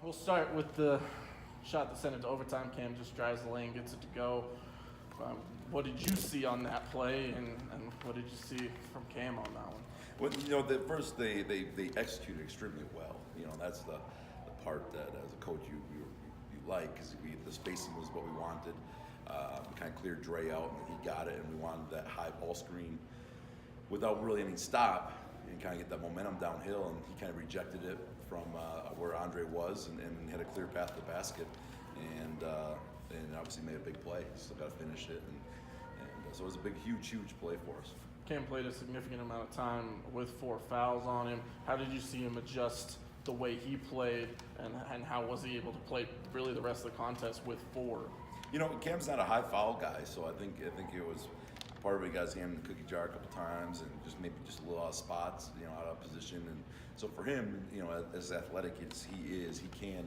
We'll start with the shot that sent it to overtime. Cam just drives the lane, gets it to go. What did you see on that play, and what did you see from Cam on that one? Well, the first they executed extremely well. That's the part that as a coach you like, because the spacing was what we wanted. We kind of cleared Dre out, and he got it, and we wanted that high ball screen without really any stop and kind of get that momentum downhill, and he kind of rejected it from where Andre was and had a clear path to the basket, and obviously made a big play. Still got to finish it, and so it was a big, huge play for us. Cam played a significant amount of time with 4 fouls on him. How did you see him adjust the way he played, and how was he able to play really the rest of the contest with 4? Cam's not a high foul guy, so I think it was part of it. He got his hand in the cookie jar a couple times, and maybe just a little out of spots, out of position. And so for him, as athletic as he is, he can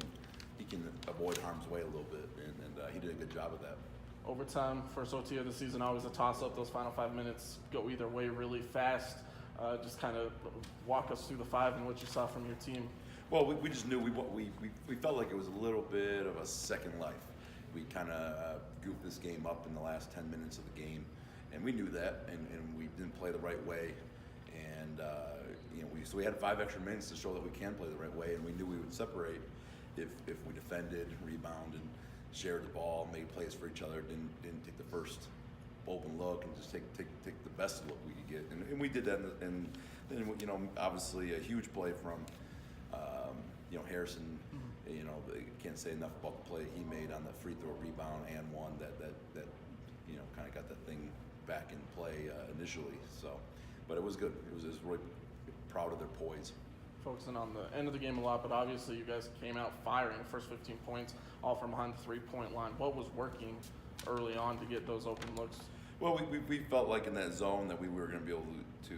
avoid harm's way a little bit, and he did a good job of that. Overtime, first OT of the season, always a toss-up. Those final 5 minutes go either way really fast. Just kind of walk us through the 5 and what you saw from your team. Well, we just knew we felt like it was a little bit of a second life. We kind of goofed this game up in the last 10 minutes of the game, and we knew that, and we didn't play the right way. And so we had 5 extra minutes to show that we can play the right way, and we knew we would separate if we defended, rebounded, shared the ball, made plays for each other, didn't take the first open look, and just take the best look we could get, and we did that. And then obviously a huge play from Harrison. Can't say enough about the play he made on the free throw rebound and one that kind of got that thing back in play initially. So, but it was good. It was really proud of their poise. Focusing on the end of the game a lot, but obviously you guys came out firing the first 15 points, all from behind the 3-point line. What was working early on to get those open looks? Well, we felt like in that zone that we were going to be able to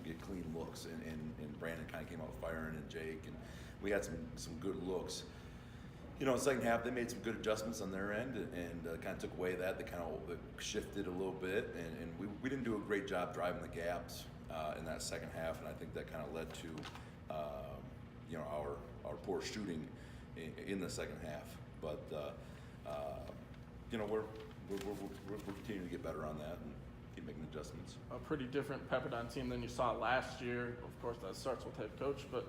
get clean looks, and Brandon kind of came out firing, and Jake, and we had some good looks. In the second half, they made some good adjustments on their end, and kind of took away that. They kind of shifted a little bit, and we didn't do a great job driving the gaps in that second half, and I think that kind of led to our poor shooting in the second half. But we're continuing to get better on that and keep making adjustments. A pretty different Pepperdine team than you saw last year. Of course, that starts with head coach, but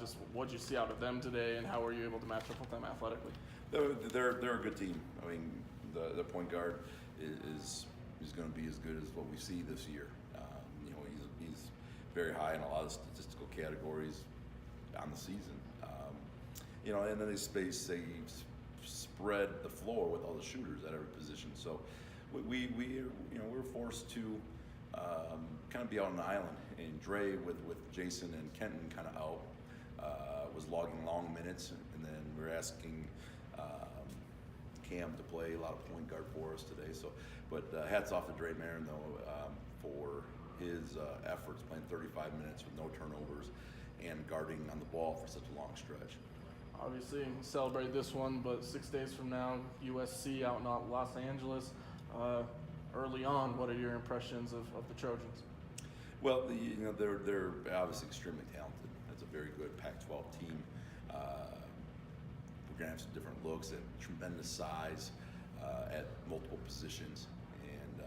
just what did you see out of them today, and how were you able to match up with them athletically? They're a good team. I mean, the point guard is going to be as good as what we see this year. He's very high in a lot of statistical categories on the season. And then they spread the floor with all the shooters at every position. So we're forced to kind of be out on the island. And Dre with Jason and Kenton kind of out was logging long minutes, and then we're asking Cam to play a lot of point guard for us today. So, but hats off to Dre Marin though for his efforts, playing 35 minutes with no turnovers and guarding on the ball for such a long stretch. Obviously, celebrate this one, but 6 days from now, USC out in Los Angeles. Early on, what are your impressions of the Trojans? Well, they're obviously extremely talented. It's a very good Pac-12 team. We're gonna have some different looks and tremendous size at multiple positions, and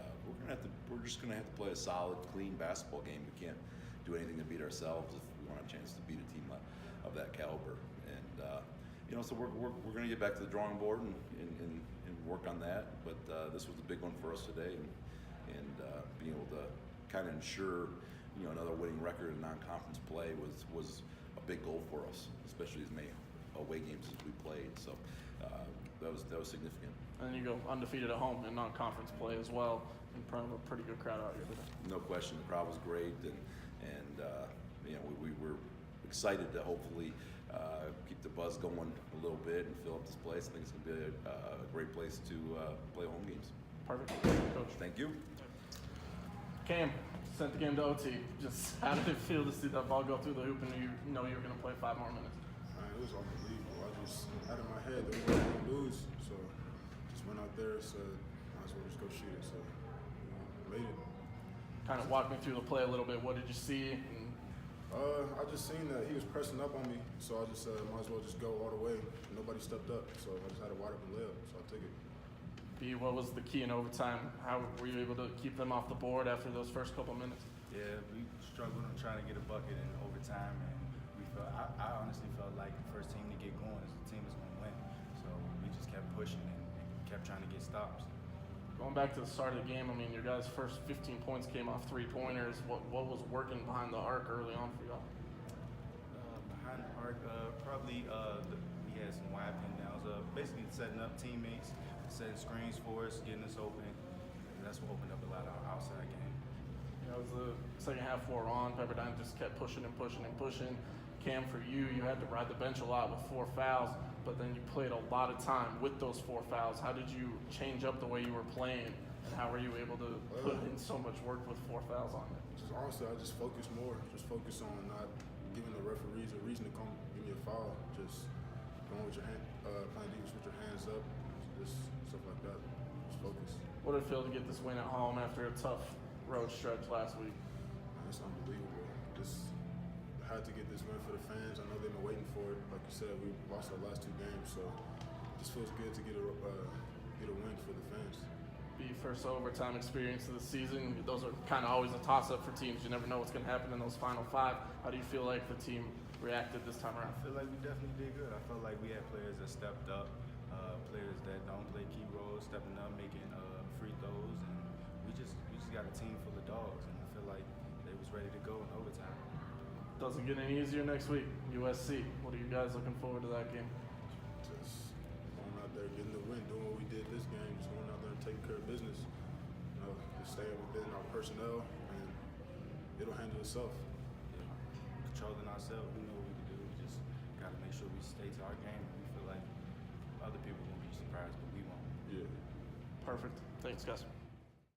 we're just gonna have to play a solid, clean basketball game. We can't do anything to beat ourselves if we want a chance to beat a team of that caliber. And so we're going to get back to the drawing board and work on that. But this was a big one for us today, and being able to kind of ensure another winning record in non-conference play was a big goal for us, especially as many away games as we played. So that was significant. And then you go undefeated at home in non-conference play as well, in front of a pretty good crowd out here today. No question, the crowd was great, and we were excited to hopefully keep the buzz going a little bit and fill up this place. I think it's going to be a great place to play home games. Perfect. Coach. Thank you. Cam, sent the game to OT. Just how did it feel to see that ball go through the hoop and you know you were going to play 5 more minutes? It was unbelievable. I just had in my head that we were going to lose, so just went out there, said, might as well just go shoot it. So made it. Kind of walk me through the play a little bit. What did you see? And I just seen that he was pressing up on me, so I just might as well just go all the way. Nobody stepped up, so I just had a wide open layup, so I took it. B, what was the key in overtime? How were you able to keep them off the board after those first couple minutes? Yeah, we struggled on trying to get a bucket in overtime, and I honestly felt like the first team to get going is the team that's going to win. So we just kept pushing and kept trying to get stops. Going back to the start of the game, I mean, your guys' first 15 points came off three-pointers. What was working behind the arc early on for y'all? Behind the arc, we had some wide pin downs. Basically setting up teammates, setting screens for us, getting us open. And that's what opened up a lot of our outside game. You know, as the second half wore on, Pepperdine just kept pushing and pushing and pushing. Cam, for you had to ride the bench a lot with 4 fouls, but then you played a lot of time with those 4 fouls. How did you change up the way you were playing, and how were you able to put in so much work with 4 fouls on it? Just honestly, I just focus more. Just focus on not giving the referees a reason to come give me a foul. Just going with your hand, playing defense with your hands up, just stuff like that. Just focus. What did it feel to get this win at home after a tough road stretch last week? Man, it's unbelievable. Just had to get this win for the fans. I know they've been waiting for it. Like you said, we lost our last 2 games, so it just feels good to get a win for the fans. The first overtime experience of the season. Those are kind of always a toss-up for teams. You never know what's going to happen in those final 5. How do you feel like the team reacted this time around? I feel like we definitely did good. I felt like we had players that stepped up, players that don't play key roles, stepping up, making free throws, and we just got a team full of dogs, and I feel like they was ready to go in overtime. Doesn't get any easier next week. USC. What are you guys looking forward to that game? Just going out there, getting the win, doing what we did this game, just going out there and taking care of business. You know, just staying within our personnel, and it'll handle itself. Controlling ourselves, we know what we can do. We just got to make sure we stay to our game. We feel like other people will be surprised, but we won't. Yeah. Perfect. Thanks, guys.